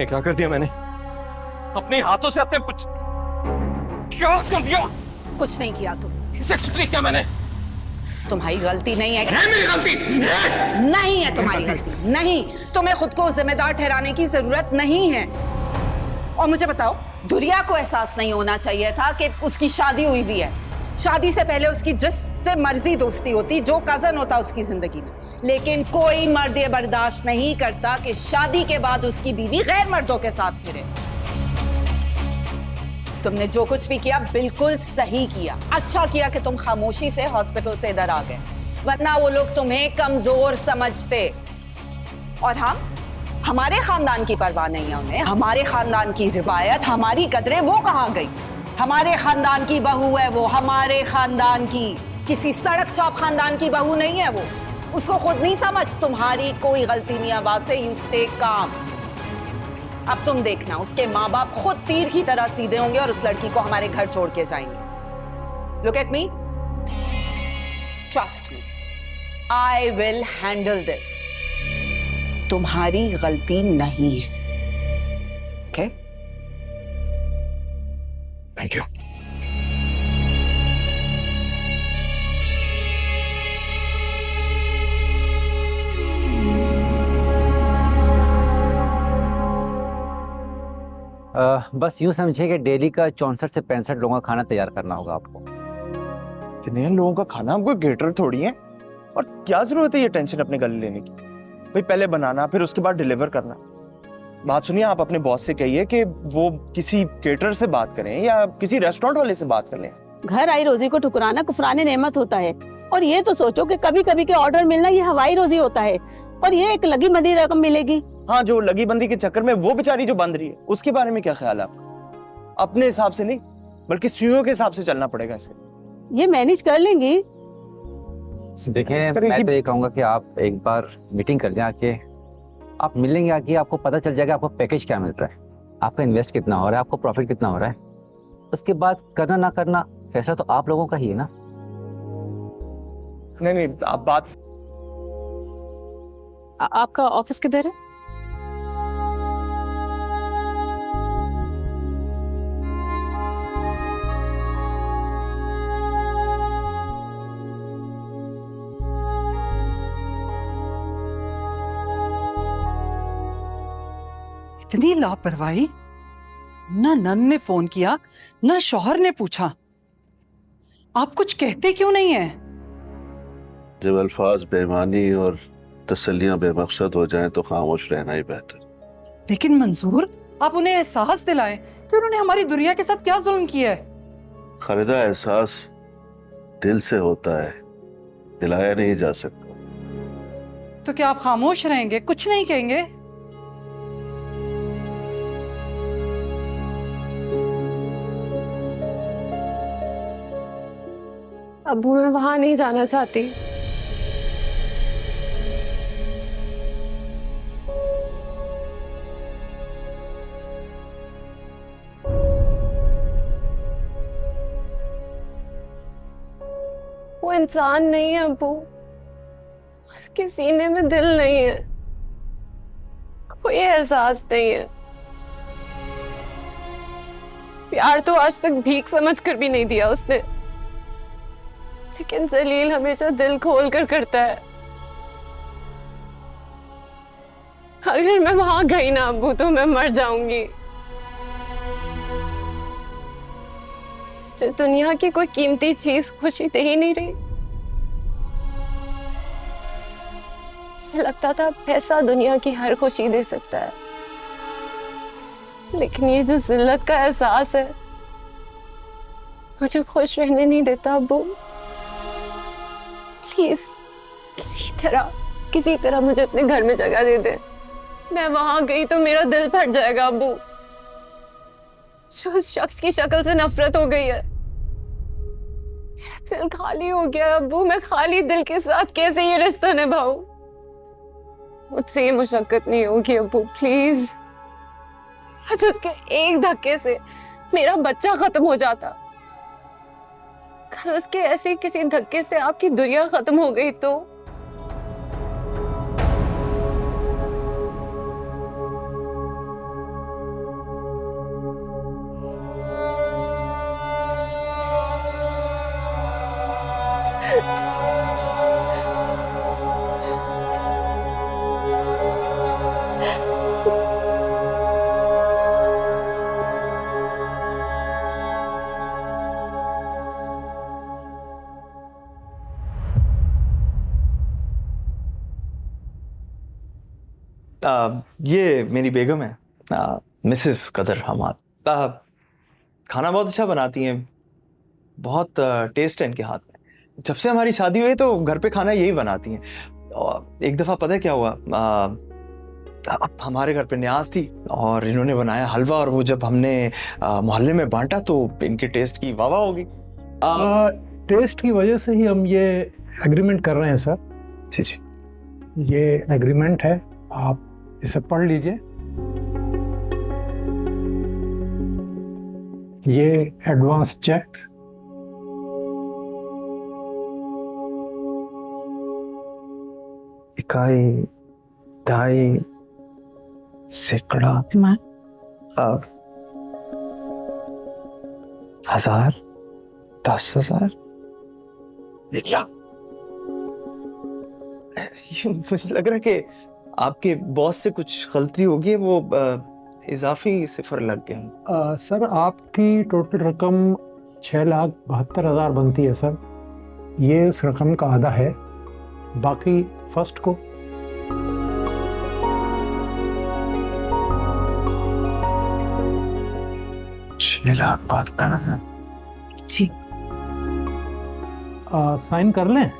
ये क्या कर दिया मैंने? अपने हाथों से अपने क्या कर दिया? कुछ नहीं किया तुम। इसे कुछ नहीं किया मैंने। तुम्हारी गलती नहीं है। है मेरी गलती? नहीं है तुम्हारी गलती। नहीं, तुम्हें खुद को जिम्मेदार ठहराने की जरूरत नहीं है। और मुझे बताओ, दुरिया को एहसास नहीं होना चाहिए था कि उसकी शादी हुई हुई है। शादी से पहले उसकी जिससे मर्जी दोस्ती होती, जो कजन होता उसकी जिंदगी में। लेकिन कोई मर्द ये बर्दाश्त नहीं करता कि शादी के बाद उसकी बीवी गैर मर्दों के साथ फिरे। तुमने जो कुछ भी किया बिल्कुल सही किया। अच्छा किया कि तुम खामोशी से हॉस्पिटल से इधर आ गए, वरना वो लोग तुम्हें कमजोर समझते। और हमारे खानदान की परवाह नहीं है उन्हें। हमारे खानदान की रिवायत, हमारी कदरें, वो कहाँ गई? हमारे खानदान की बहू है वो, हमारे खानदान की, किसी सड़क चौक खानदान की बहू नहीं है वो। उसको खुद नहीं समझ तुम्हारी कोई गलती नहीं है। आवाज से यू स्टे काम। अब तुम देखना, उसके माँ बाप खुद तीर की तरह सीधे होंगे और उस लड़की को हमारे घर छोड़ के जाएंगे। Look at me, trust me, I will handle this. तुम्हारी गलती नहीं है। ओके? Thank you. बस यूं समझिए कि डेली का 64 से 65 लोगों का खाना तैयार करना होगा आपको। इतने लोगों का खाना? हम कोई गेटर थोड़ी है। और क्या जरूरत है ये टेंशन अपने गले लेने की? भाई पहले बनाना, फिर उसके बाद डिलीवर करना। बात सुनिए, आप अपने बॉस से कहिए कि वो किसी केटर से बात करें या किसी रेस्टोरेंट वाले से बात कर लें। घर आई रोजी को ठुकराना कुफराने नेमत होता है। और ये तो सोचो कि कभी कभी के ऑर्डर मिलना ये हवाई रोजी होता है, और ये एक लगी बंधी रकम मिलेगी। हाँ, जो लगी बंदी के चक्कर में वो बेचारी जो बंद रही है, उसके बारे में क्या ख्याल है आपका? अपने हिसाब से नहीं, बल्कि सुइयों के हिसाब से चलना पड़ेगा इसे। ये मैनेज कर लेंगी। देखिए, मैं तो ये कहूंगा कि आप एक बार मीटिंग कर लें आके, आप मिलेंगे आके, आपको पता चल जाएगा आपको पैकेज क्या मिल रहा है, आपका इन्वेस्ट कितना हो रहा है, आपको प्रॉफिट कितना हो रहा है। उसके बाद करना ना करना फैसला तो आप लोगों का ही है ना। नहीं, आप बात। आपका ऑफिस किधर है? इतनी लापरवाही! ना नन ने फोन किया, ना शौहर ने पूछा। आप कुछ कहते क्यों नहीं है? जब अल्फाज बेईमानी और तसल्लियां बेमकसद हो जाएं तो खामोश रहना ही बेहतर। लेकिन मंजूर, आप उन्हें एहसास दिलाएं कि उन्होंने हमारी दुनिया के साथ क्या जुल्म किया है। खालिदा, एहसास दिल से होता है, दिलाया नहीं जा सकता। तो क्या आप खामोश रहेंगे, कुछ नहीं कहेंगे? अब्बू, मैं वहां नहीं जाना चाहती। वो इंसान नहीं है अब्बू, उसके सीने में दिल नहीं है, कोई एहसास नहीं है। प्यार तो आज तक भीख समझ कर भी नहीं दिया उसने, लेकिन जलील हमेशा दिल खोल कर करता है। अगर मैं वहां गई ना अब्बू, तो मैं मर जाऊंगी। जो दुनिया की कोई कीमती चीज खुशी दे ही नहीं रही। मुझे लगता था पैसा दुनिया की हर खुशी दे सकता है, लेकिन ये जो जिल्लत का एहसास है मुझे खुश रहने नहीं देता अब्बू। प्लीज किसी तरह मुझे अपने घर में जगह दे दे। मैं वहां गई तो मेरा दिल फट जाएगा अब्बू। जो उस शख्स की शक्ल से नफरत हो गई है, मेरा दिल खाली हो गया अब्बू। मैं खाली दिल के साथ कैसे ये रिश्ता निभाऊं? मुझसे ये मुशक्कत नहीं होगी अब्बू, प्लीज। आज उसके एक धक्के से मेरा बच्चा खत्म हो जाता, कल उसके ऐसे किसी धक्के से आपकी दुनिया खत्म हो गई तो? ये मेरी बेगम है, मिसेस कदर हमाद। खाना बहुत अच्छा बनाती हैं, बहुत टेस्ट है इनके हाथ में। जब से हमारी शादी हुई तो घर पे खाना यही बनाती हैं। और एक दफ़ा पता है क्या हुआ, अब हमारे घर पे न्याज थी और इन्होंने बनाया हलवा, और वो जब हमने मोहल्ले में बांटा तो इनके टेस्ट की वाह वाह होगी। टेस्ट की वजह से ही हम ये एग्रीमेंट कर रहे हैं सर। जी जी, ये एग्रीमेंट है, आप इसे पढ़ लीजिए। ये एडवांस चेक, इकाई, ढाई, सैकड़ा, हजार, 10,000, 1,00,000। मुझे लग रहा है कि आपके बॉस से कुछ गलती होगी, वो इजाफी सिफर लग गया। सर आपकी टोटल रकम 6,72,000 बनती है सर। ये उस रकम का आधा है, बाकी फर्स्ट को। जी साइन कर लें।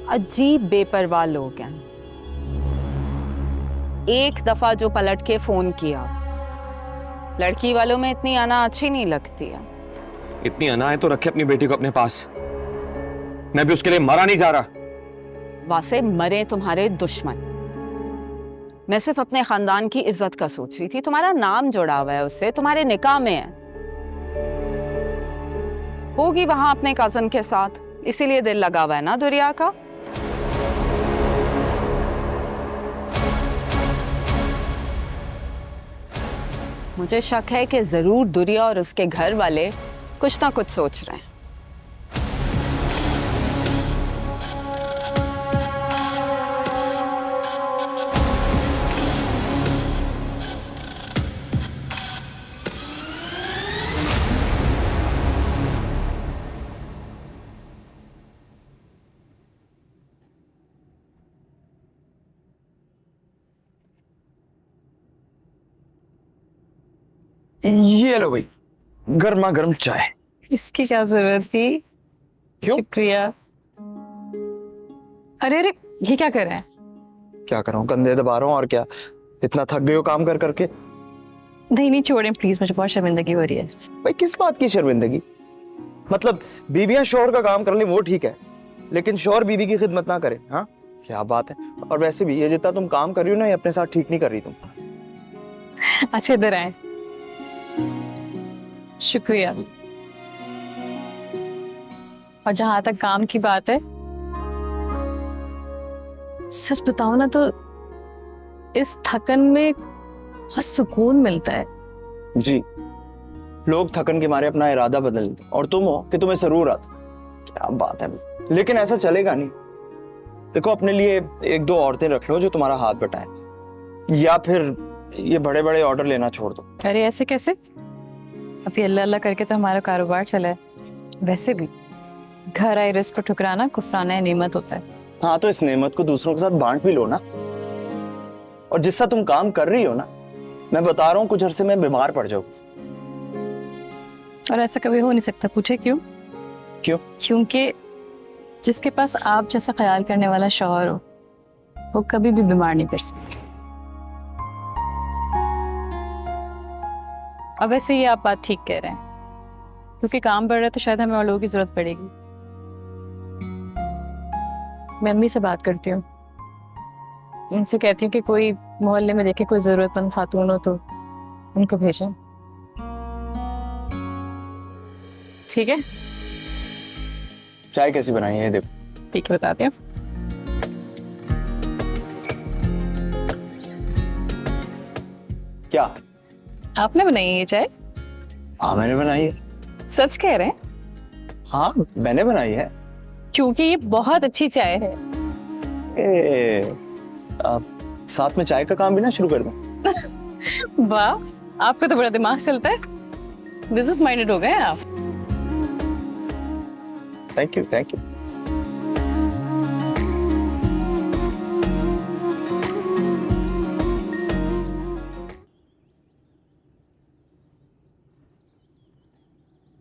अजीब बेपरवाह लोग हैं। एक दफा जो पलट के फोन किया, लड़की वालों में इतनी अना अच्छी नहीं लगती है। इतनी अना है तो रखे अपनी बेटी को अपने पास। मैं भी उसके लिए मरा नहीं जा रहा। वासे मरे तुम्हारे दुश्मन। मैं सिर्फ अपने खानदान की इज्जत का सोच रही थी। तुम्हारा नाम जुड़ा हुआ है उससे, तुम्हारे निकाह में है। होगी वहां अपने कजन के साथ, इसीलिए दिल लगा हुआ है ना दुरिया का। मुझे शक है कि जरूर दुरिया और उसके घर वाले कुछ ना कुछ सोच रहे हैं। ये लो भाई, गर्मा गर्म चाय। इसकी क्या जरूरत थी? क्यों? शुक्रिया। अरे अरे, ये क्या कर रहा है? क्या कर रहा हूँ, कंधे दबा रहा हूँ। और क्या, इतना थक गए हो काम कर करके? नहीं नहीं छोड़ें प्लीज, मुझे बहुत शर्मिंदगी हो रही है। भाई किस बात की शर्मिंदगी? मतलब बीवियां शौहर का काम कर लें वो ठीक है, लेकिन शौहर बीवी की खिदमत ना करे। हाँ, क्या बात है। और वैसे भी ये जितना तुम काम कर रही हो ना, ये अपने साथ ठीक नहीं कर रही तुम। अच्छा इधर आए। शुक्रिया। और जहां तक काम की बात है, सच बताओ ना तो इस थकन में बहुत सुकून मिलता है। जी, लोग थकन के मारे अपना इरादा बदल देते और तुम हो कि तुम्हें जरूर आता। क्या बात है। लेकिन ऐसा चलेगा नहीं। देखो, अपने लिए एक दो औरतें रख लो जो तुम्हारा हाथ बटाएं, या फिर ये बड़े बड़े ऑर्डर लेना छोड़ दो। अरे ऐसे कैसे? अभी अल्लाह अल्लाह करके तो हमारा कारोबार चला है। वैसे भी घर आए रिस्क को ठुकराना कुफराना नेमत होता है। हाँ, तो इस नेमत को दूसरों के साथ बांट भी लो ना। और जिससा तुम काम कर रही हो ना, मैं बता रहा हूँ कुछ अरसे में बीमार पड़ जाओगी। और ऐसा कभी हो नहीं सकता। पूछे क्यों? क्यों? क्योंकि जिसके पास आप जैसा ख्याल करने वाला शौहर हो, वो कभी भी बीमार नहीं पड़ सकता। अब वैसे ये आप बात ठीक कह रहे हैं, क्योंकि काम बढ़ रहा है तो शायद हमें और लोगों की जरूरत पड़ेगी। मैं अम्मी से बात करती हूँ, उनसे कहती हूँ कि कोई मोहल्ले में देखे कोई जरूरतमंद खातून हो तो उनको भेजें। ठीक है? चाय कैसी बनाई है देखो। ठीक है, बताते हैं। क्या? आपने बनाई है ये चाय? हाँ, मैंने बनाई है। सच कह रहे हैं? हाँ, मैंने बनाई है। क्योंकि ये बहुत अच्छी चाय है। साथ में चाय का काम भी ना शुरू कर दूं। वाह, आपका तो बड़ा दिमाग चलता है। बिजनेस माइंडेड हो गए हैं आप। Thank you, thank you.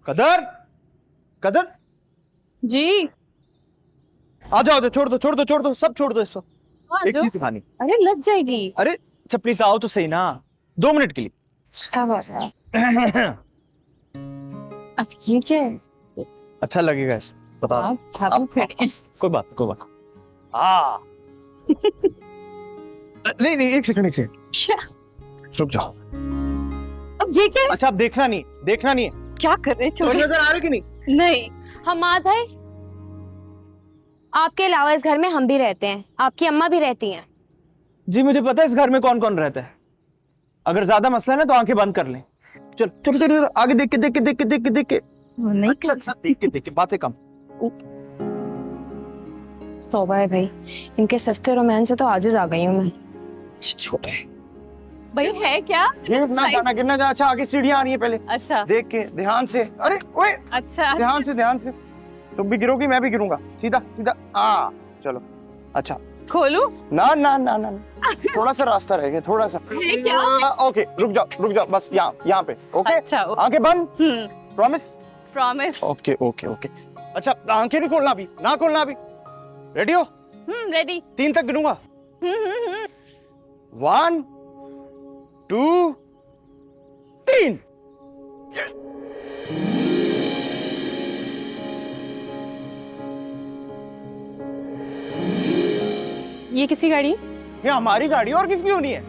कदर, कदर, जी। आ जाओ, छोड़ दो, छोड़ दो, छोड़ दो, सब छोड़ दो इसको। एक जो? चीज दिखानी। अरे लग जाएगी। अरे अच्छा, प्लीज आओ तो सही ना, 2 मिनट के लिए। अच्छा बात है। अब ये क्या है? अच्छा लगेगा ऐसा, बता दो। कोई बात, कोई बात। नहीं नहीं, एक सेकंड, एक सेकंड, क्या? रुक जाओ। अब ये क्या है? अच्छा, अब देखना नहीं, देखना नहीं है। क्या कर रहे तो हैं? नजर आ रही कि नहीं? नहीं। हमाद भाई, आपके अलावा इस घर में हम भी रहते हैं, आपकी अम्मा भी रहती हैं। जी, मुझे पता है इस घर में कौन कौन रहता है। अगर ज्यादा मसला है ना तो आंखें बंद कर लें। चल चलो चलो, आगे देख के, देख के, देख के, देख के, देख के। नहीं अच्छा अच्छा, देख के, देख के, बातें कम। तौबा है भाई, इनके सस्ते रोमांस से तो आजिज आ गई हूँ मैं। छोटे भाई है क्या? गिरना जाना, गिरना जाना। अच्छा, आगे सीढ़ियां आ रही है, पहले अच्छा देख के, ध्यान से। अरे ओए, अच्छा। ध्यान से, ध्यान से। तुम भी गिरोगी, मैं भी गिरूंगा। सीधा सीधा। चलो। अच्छा, खोलू? ना ना ना ना, थोड़ा सा रास्ता रह गया, थोड़ा सा। है क्या? ओके, रुक जाओ, रुक जाओ, बस यहाँ पे। ओके, अच्छा। आंखें बंद। Promise? Promise. Okay okay okay. अच्छा, आंखें नहीं खोलना अभी, ना खोलना अभी। रेडी हो? रेडी। 3 तक गिनूंगा। 1 2 3। ये किसी गाड़ी है? ये हमारी गाड़ी है, और किसकी होनी है?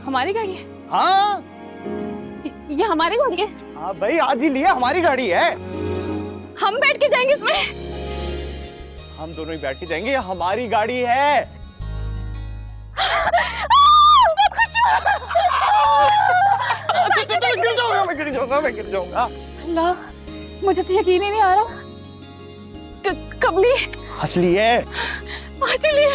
हमारी गाड़ी है? हाँ ये हमारी गाड़ी है? हाँ भाई, आज ही लिया, हमारी गाड़ी है। हम बैठ के जाएंगे इसमें? हम दोनों ही बैठ के जाएंगे, ये हमारी गाड़ी है। बहुत खुश हूँ। मैं गिर जाऊंगा, मैं गिर जाऊंगा, मैं गिर जाऊंगा। अल्लाह, मुझे तो यकीन ही नहीं आ रहा। कब ली? असली है। चलिए।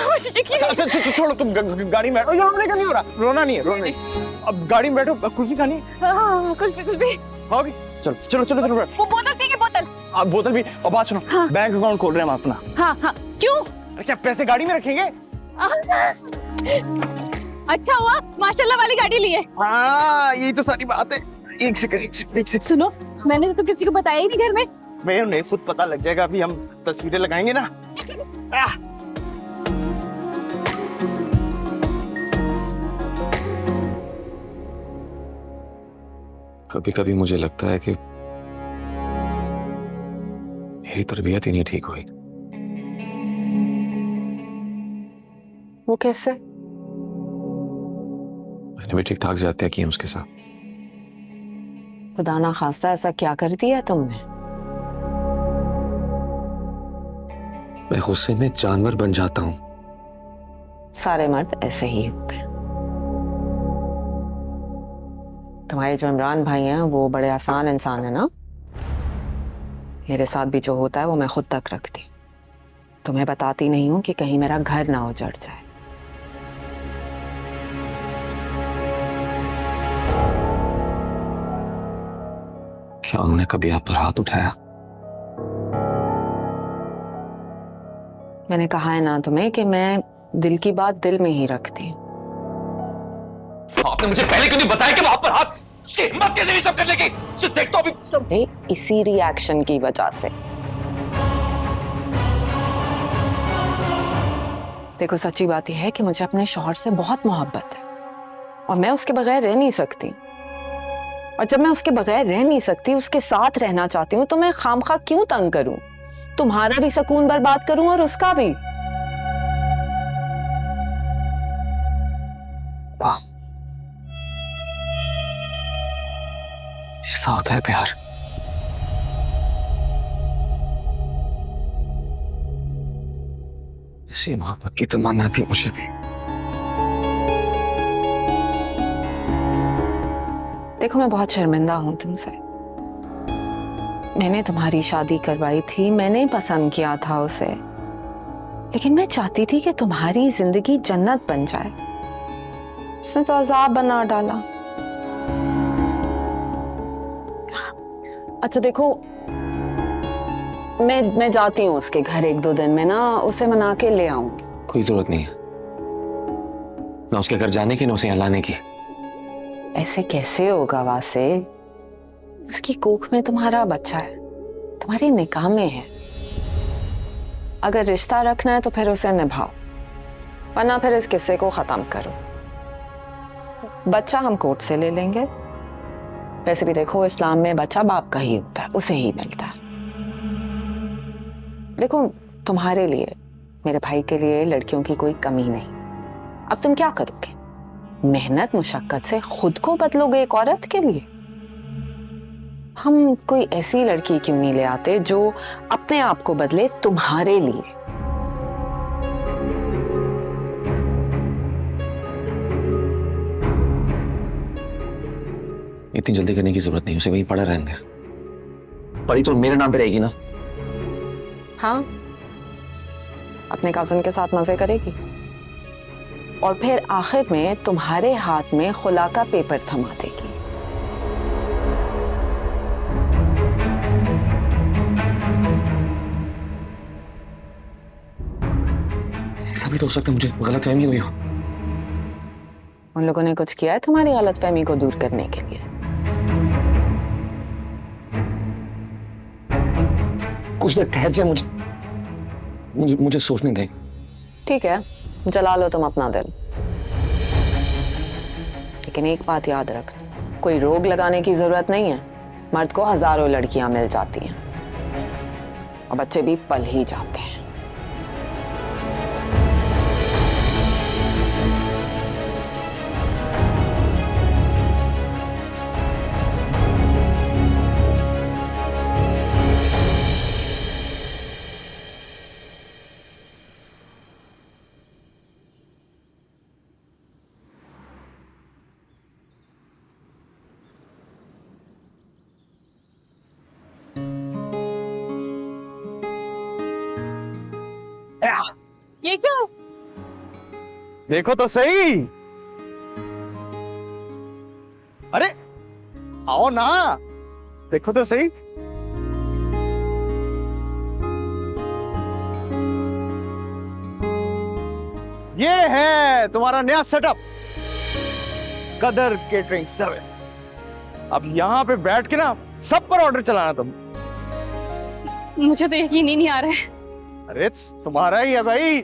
मुझे यकीन अच्छा, छोड़ो, तुम गाड़ी में बैठो। रोने का नहीं हो रहा, रोना नहीं है, रोना नहीं। अब गाड़ी में बैठो, कुल्फी खानी है? हाँ, कुल्फी कुल्फी। होगी? चलो चलो चलो चलो। वो बोतल ठीक है, बोतल। आप बोतल भी। और बात सुनो, बैंक अकाउंट खोल रहे हैं हम अपना। हाँ हाँ। क्यों? अरे क्या पैसे गाड़ी में रखेंगे? अच्छा हुआ माशाल्लाह वाली गाड़ी ली है। हाँ, यही तो सारी बात है। एक सेकंड। सुनो, मैंने तो किसी को बताया ही नहीं घर में। मैं उन्हें खुद पता लग जाएगा, अभी हम तस्वीरें लगाएंगे ना। कभी कभी मुझे लगता है कि मेरी तरबियत ही नहीं ठीक हुई। वो कैसे? मैंने भी ठीक ठाक ज्यादतियां की हैं उसके साथ। खुदा ना खास्ता ऐसा क्या कर दिया तुमने? मैं गुस्से में जानवर बन जाता हूं। सारे मर्द ऐसे ही होते हैं। तुम्हारे जो इमरान भाई हैं वो बड़े आसान इंसान है ना। मेरे साथ भी जो होता है वो मैं खुद तक रखती, तुम्हें बताती नहीं हूं कि कहीं मेरा घर ना उजड़ जाए। क्या उन्होंने कभी आप पर हाथ उठाया? मैंने कहा है ना तुम्हें कि मैं दिल की बात दिल में ही रखती हूँ। आपने मुझे पहले क्यों नहीं बताया कि वो आप पर हाथ, उसकी हिम्मत कैसे भी सब करने की? जो देख तो अभी सब इसी रिएक्शन की वजह से। देखो सच्ची बात यह है कि मुझे अपने शौहर से बहुत मोहब्बत है और मैं उसके बगैर रह नहीं सकती। और जब मैं उसके बगैर रह नहीं सकती, उसके साथ रहना चाहती हूँ, तो मैं खामखा क्यों तंग करूं? तुम्हारा भी सुकून बर्बाद करूं और उसका भी। वाह, ऐसा होता है प्यार। इसी मोहब्बत की तमन्ना थी मुझे। देखो मैं बहुत शर्मिंदा हूं तुमसे। मैंने तुम्हारी शादी करवाई थी, मैंने पसंद किया था उसे, लेकिन मैं चाहती थी कि तुम्हारी जिंदगी जन्नत बन जाए। उसने तो अजाब बना डाला। अच्छा देखो, मैं जाती हूँ उसके घर, 1-2 दिन में ना उसे मना के ले आऊंगी। कोई जरूरत नहीं है ना उसके घर जाने की ना उसे यहाँ लाने की। ऐसे कैसे होगा वासे? उसकी कोख में तुम्हारा बच्चा है, तुम्हारी निकाह में है। अगर रिश्ता रखना है तो फिर उसे निभाओ, वरना फिर इस किस्से को खत्म करो। बच्चा हम कोर्ट से ले लेंगे। वैसे भी देखो, इस्लाम में बच्चा बाप का ही होता है, उसे ही मिलता है। देखो तुम्हारे लिए, मेरे भाई के लिए लड़कियों की कोई कमी नहीं। अब तुम क्या करोगे? मेहनत मुशक्कत से खुद को बदलोगे एक औरत के लिए? हम कोई ऐसी लड़की क्यों नहीं ले आते जो अपने आप को बदले तुम्हारे लिए? इतनी जल्दी करने की जरूरत नहीं, उसे वहीं पड़ा रहने दे। पड़ी तो मेरे नाम पे रहेगी ना। हाँ, अपने कजिन के साथ मजे करेगी और फिर आखिर में तुम्हारे हाथ में खुला का पेपर थमा देगी। ऐसा भी तो हो सकता है मुझे गलतफहमी हुई हो। उन लोगों ने कुछ किया है तुम्हारी गलतफहमी को दूर करने के लिए? कुछ देर ठहर जाए, मुझे सोचने दें। ठीक है, जला लो तुम अपना दिल, लेकिन एक बात याद रखना, कोई रोग लगाने की जरूरत नहीं है। मर्द को हजारों लड़कियां मिल जाती हैं और बच्चे भी पल ही जाते हैं। ये क्या? देखो तो सही। अरे आओ ना, देखो तो सही। ये है तुम्हारा नया सेटअप, कदर केटरिंग सर्विस। अब यहाँ पे बैठ के ना सब पर ऑर्डर चलाना तुम। मुझे तो यकीन ही नहीं आ रहा है। अरे तुम्हारा ही है भाई।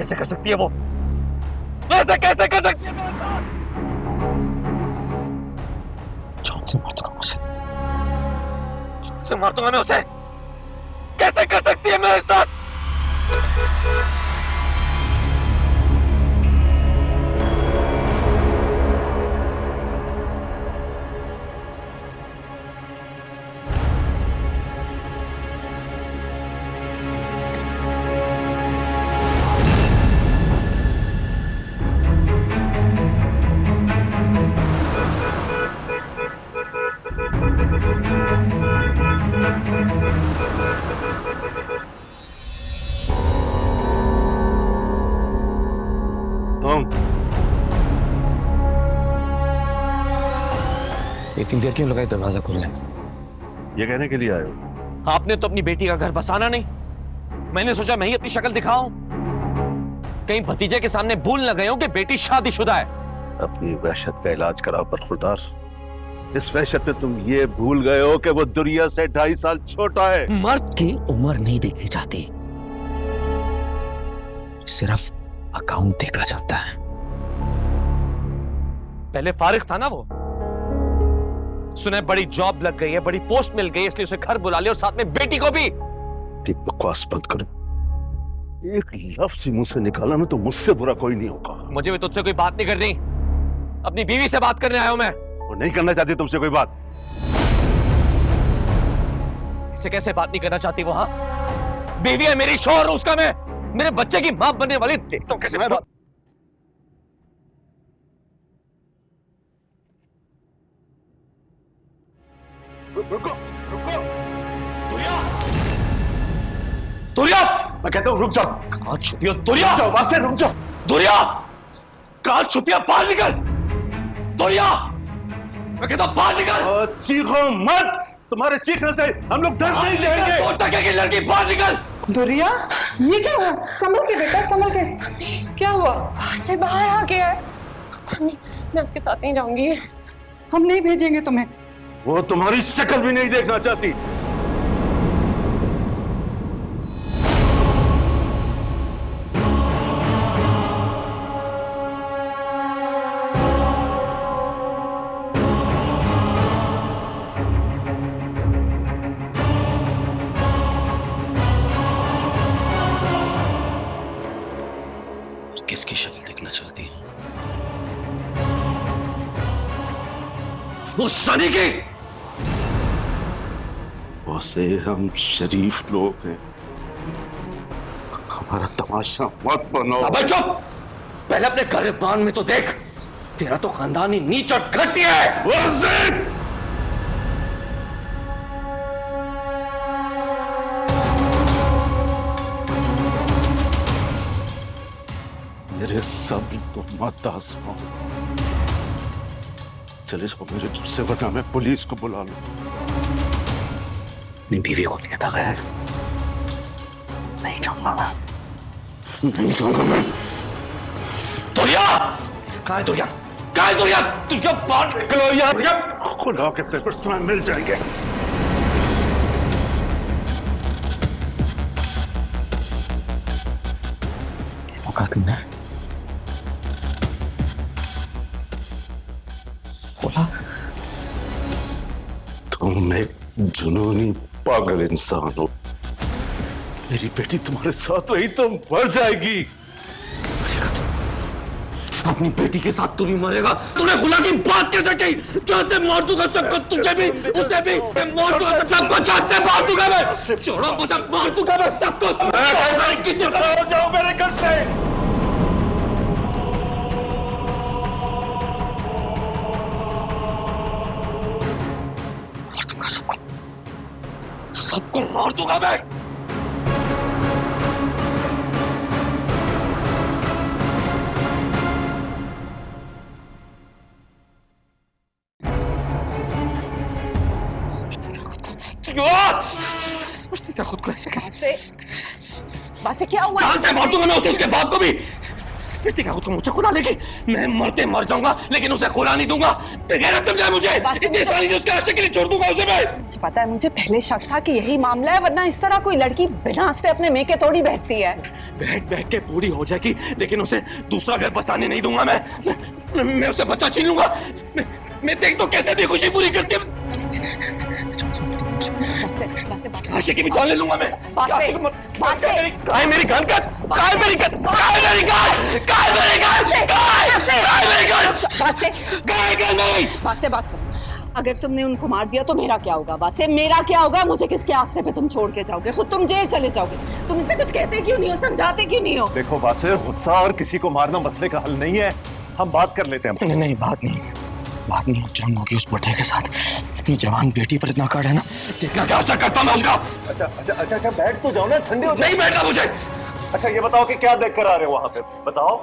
कैसे कर सकती है वो? ऐसा कैसे कर सकती है मेरे साथ? जान से मार दूंगा उसे, जान से मार दूंगा मैं उसे। कैसे कर सकती है मेरे साथ? इतनी देर क्यों लगाई दरवाजा खोलने में? ये कहने के लिए आए हो? आपने तो अपनी बेटी का घर बसाना नहीं, मैंने सोचा मैं ही अपनी शक्ल दिखाऊं। कहीं भतीजे के सामने भूल न गए हो कि बेटी शादीशुदा है। अपनी वहशत का इलाज कराओ पर खुदार, इस वहशत में तुम ये भूल गए हो कि वो दुनिया से 2.5 साल छोटा है। मर्द की उम्र नहीं देखनी चाहती, सिर्फ अकाउंट देखना चाहता है। पहले फारिग था ना वो, सुना बड़ी जॉब लग गई है, बड़ी पोस्ट मिल गई, इसलिए उसे घर बुला लिया और साथ में बेटी को भी। ठीक, बकवास बंद करो। एक लफ्ज ही मुंह से निकाला ना तो मुझसे बुरा कोई नहीं होगा। मुझे भी तुझसे कोई बात नहीं करनी, अपनी बीवी से बात करने आया हूं मैं। वो नहीं करना चाहती तुमसे कोई बात। इससे कैसे बात नहीं करना चाहती वो? हाँ, बीवी है मेरी, शौहर उसका मैं, मेरे बच्चे की मां बनने वाली, देखता हूं कैसे बात। रुको रुको, दुरिया, मैं कहता हूँ रुक जाओ। कहां छुपी हो दुरिया? वहां से रुक जाओ। दुरिया, कहां छुपी हो? बाहर निकल दुरिया, मैं कहता हूं बाहर निकल। चीखो मत, तुम्हारे चीखने से हम लोग डर नहीं जाएंगे। 2 टके की लड़की, बाहर निकल। दुरिया, ये क्या हुआ? संभल के बेटा, संभल के। क्या हुआ? वहां से बाहर आ गया है। मम्मी, मैं उसके साथ नहीं जाऊंगी। हम नहीं भेजेंगे तुम्हें। वो तुम्हारी शक्ल भी नहीं देखना चाहती। किसकी शक्ल देखना चाहती है? वो सनी की। वैसे हम शरीफ लोग हैं, हमारा तमाशा मत बनाओ। अबे चुप, पहले अपने गर्भान में तो देख, तेरा तो खानदान ही नीच और घटिया है। मेरे सब्र को मत आजमाओ। चले जाओ मेरे घर से, वरना मैं पुलिस को बुला लूं। अपनी बीवी को कहता गया है, नहीं जाऊंगा मैं, नहीं जाऊंगा मैं। दुरिया, कहाँ है दुरिया? कहाँ है दुरिया? तुझे बाहर निकलो यार। खुला के पेपर्स तुम्हें मिल जाएंगे। मौका तुमने खोला। तुम एक जुनूनी पागल इंसान हो। मेरी बेटी तुम्हारे साथ रही तो मर जाएगी। अपनी बेटी के साथ तू भी मरेगा। तूने खुला की बात कैसे की? जान से मार दूंगा सबको, तुझे भी, उसे भी, मैं मार दूंगा सबको, जान से मार दूंगा मैं। छोड़ो मुझे, मार दूंगा मैं सबको। जाओ मेरे घर से। मार दूंगा सबको, सबको मार दूंगा मैं। समझती क्या खुद को? ऐसे कैसे? बासे क्या हुआ? जान से मार दूंगा मैं उसे, उसके बाप को भी। कृतिका खुद को मुझसे खुला लेगी, मैं मरते मर जाऊंगा लेकिन उसे खुला नहीं दूंगा। बेगैरत समझा मुझे, इतनी आसानी से उसके आशिक के लिए छोड़ दूंगा उसे मैं। मुझे पता है, मुझे पहले शक था कि यही मामला है, वरना इस तरह कोई लड़की बिना आसरे अपने मेके थोड़ी बैठती है। बैठ बैठ के पूरी हो जाएगी लेकिन उसे दूसरा घर बसाने नहीं दूंगा मैं उसे बच्चा छीन लूंगा। मैं देख तो कैसे भी खुशी पूरी करती है, आशिक की भी जान ले लूंगा मैं। कहाँ है मेरी गन? कहाँ है मेरी गन? कहाँ है मेरी गन? कहाँ है मेरी गन? कहाँ है मेरी गन? कहाँ है गन मेरी? बासे बात सुन, अगर तुमने उनको मार दिया तो मेरा क्या होगा? बासे मेरा क्या होगा? मुझे किसके आसरे पे तुम छोड़ के जाओगे? खुद तुम जेल चले जाओगे। तुम इसे कुछ कहते क्यों नहीं हो, समझाते क्यों नहीं हो? देखो वासे, गुस्सा और किसी को मारना मसले का हल नहीं है, हम बात कर लेते हैं। नहीं बात नहीं हो जाऊंगी उस बुढ़े के साथ। इतनी जवान बेटी पर इतना काट है ना, कितना क्या असर करता मैं उसका। अच्छा बैठ तो जाओ ना, ठंडे हो जाओ। नहीं बैठना मुझे। अच्छा ये बताओ कि क्या देख कर आ रहे हो वहां पे, बताओ।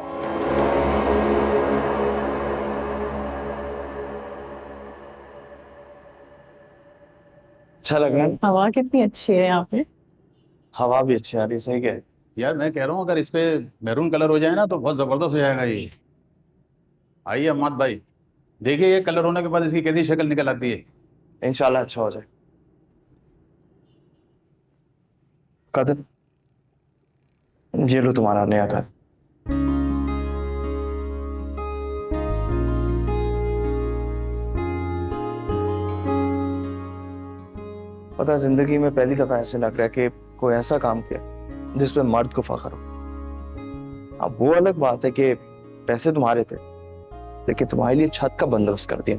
अच्छा लग रहा है? हवा कितनी अच्छी है यहाँ पे। हवा भी अच्छी आ रही है, सही कह रही। यार मैं कह रहा हूँ अगर इस पे मैरून कलर हो जाए ना तो बहुत जबरदस्त हो जाएगा ये। आइए अम्माद भाई, देखिए ये कलर होने के बाद इसकी कैसी शक्ल निकल आती है। इंशाल्लाह अच्छा हो जाए। कदर, ये लो तुम्हारा नया घर। पता है, जिंदगी में पहली दफा ऐसे लग रहा है कि कोई ऐसा काम किया जिस पे मर्द को फख्र हो। अब वो अलग बात है कि पैसे तुम्हारे थे लेकिन तुम्हारे लिए छत का बंदोबस्त कर दिया।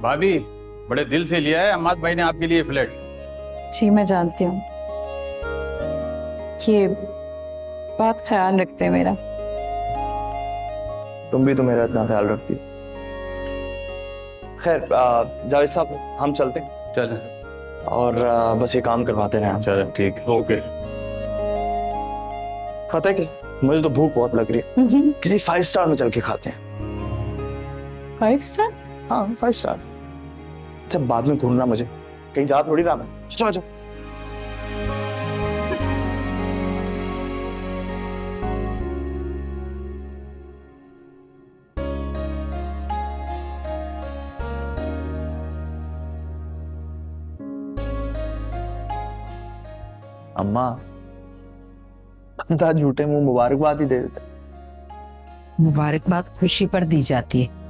भाभी बड़े दिल से लिया है अम्माद भाई ने आपके लिए फ्लैट। जी मैं जानती हूँ, ये बहुत ख्याल रखते हैं मेरा। तुम भी तो मेरा इतना ख्याल रखती हो। खैर जावेद साहब, हम चलते हैं। चल और बस ये काम करवाते रहे। चल ठीक है, ओके। पता है कि मुझे तो भूख बहुत लग रही है, किसी 5 स्टार में चल के खाते हैं। 5 स्टार? हाँ 5 स्टार। जब बाद में घूमना, मुझे कहीं जा थोड़ी रहा मैं। चलो चलो। अम्मा, बंदा झूठे मुंह मुबारकबाद ही दे देता। मुबारकबाद खुशी पर दी जाती है।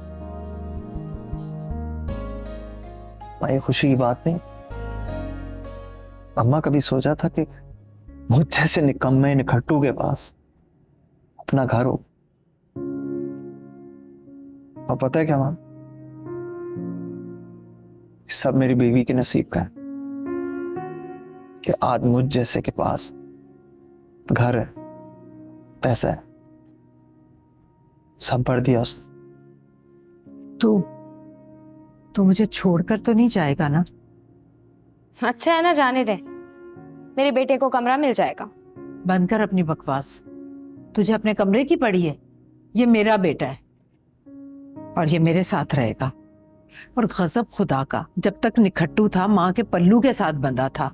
ये खुशी की बात नहीं। अम्मा, कभी सोचा था कि मुझ जैसे निकम्मे निखट्टू के पास अपना घर हो? और पता है क्या मां, सब मेरी बीवी के नसीब का है कि आज मुझ जैसे के पास घर है, पैसा है, सब भर दिया उसने। तू मुझे छोड़कर तो नहीं जाएगा ना? अच्छा है ना, जाने दे, मेरे बेटे को कमरा मिल जाएगा। बंद कर अपनी बकवास। तुझे अपने कमरे की पड़ी है? ये मेरा बेटा है और ये मेरे साथ रहेगा। और गजब खुदा का, जब तक निखट्टू था माँ के पल्लू के साथ बंधा था,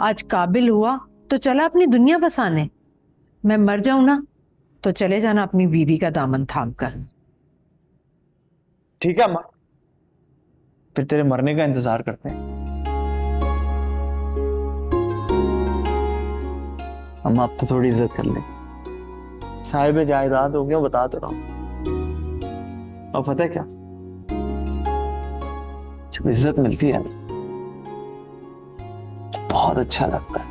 आज काबिल हुआ तो चला अपनी दुनिया बसाने। मैं मर जाऊं ना तो चले जाना अपनी बीवी का दामन थाम कर। ठीक है अम्मा, फिर तेरे मरने का इंतजार करते हैं। अम्मा अब तो थोड़ी इज्जत कर ले, साहिब जायदाद हो गया, बता तो रहा हूं। और पता है क्या, जब इज्जत मिलती है तो बहुत अच्छा लगता है।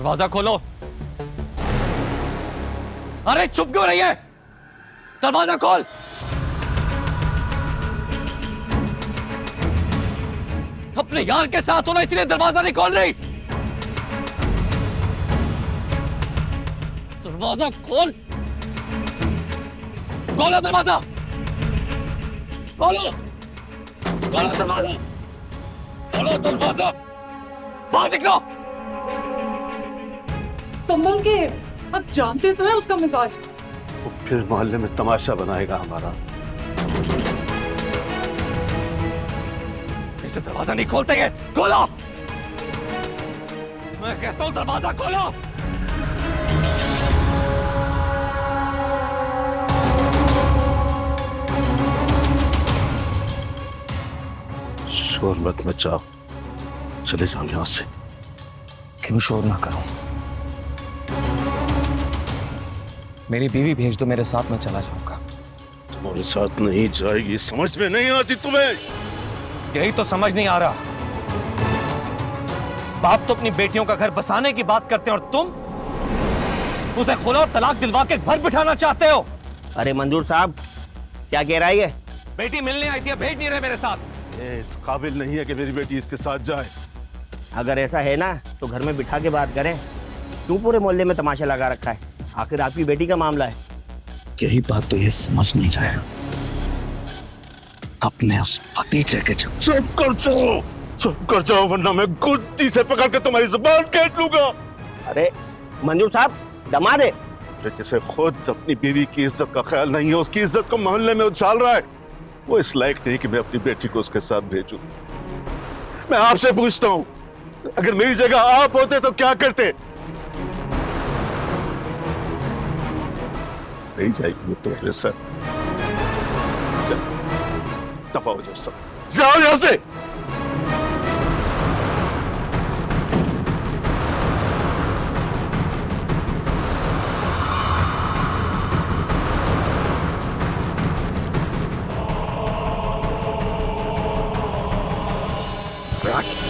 दरवाजा खोलो। अरे चुप क्यों रही है? दरवाजा खोल। अपने यार के साथ हो ना, इसलिए दरवाजा नहीं खोल रही। दरवाजा खोल। खोलो दरवाजा। खोलो। खोलो दरवाजा। खोलो दरवाजा। बाहर निकलो। संभल के, अब जानते तो है उसका मिजाज। वो फिर मोहल्ले में तमाशा बनाएगा हमारा। इसे दरवाजा नहीं खोलते हैं। खोलो। मैं कहता हूं दरवाजा खोलो। शोर मत मचाओ, चले जाओ यहां से। क्यों शोर ना करो? मेरी बीवी भेज दो, मेरे साथ मैं चला जाऊंगा। तुम्हारे साथ नहीं जाएगी, समझ में नहीं आती तुम्हें? यही तो समझ नहीं आ रहा। बाप तो अपनी बेटियों का घर बसाने की बात करते हैं और तुम उसे खुला और तलाक दिलवा के घर बिठाना चाहते हो। अरे मंजूर साहब, क्या कह रहा है ये? बेटी मिलने आई थी, भेज नहीं रहे मेरे साथ। ये इस काबिल नहीं है कि मेरी बेटी इसके साथ जाए। अगर ऐसा है ना तो घर में बिठा के बात करें। क्यों पूरे मोहल्ले में तमाशा लगा रखा है? आखिर आपकी बेटी का मामला है। यही बात तो ये समझ नहीं रहा है। अपने उस भतीजे के चुप कर जाओ वरना मैं गुद्दी से पकड़ के तुम्हारी जुबान काट लूंगा। अरे मंजूर साहब, दमा दे। जिसे खुद अपनी बीवी की इज्जत का ख्याल नहीं है, उसकी इज्जत को मोहल्ले में उछाल रहा है, वो इस लायक नहीं कि मैं अपनी बेटी को उसके साथ भेजूं। मैं आपसे पूछता हूं, अगर मेरी जगह आप होते तो क्या करते? नहीं जाएगी वो तुम्हारे साथ। दफा हो जाओ सब, जाओ यहां से। Right.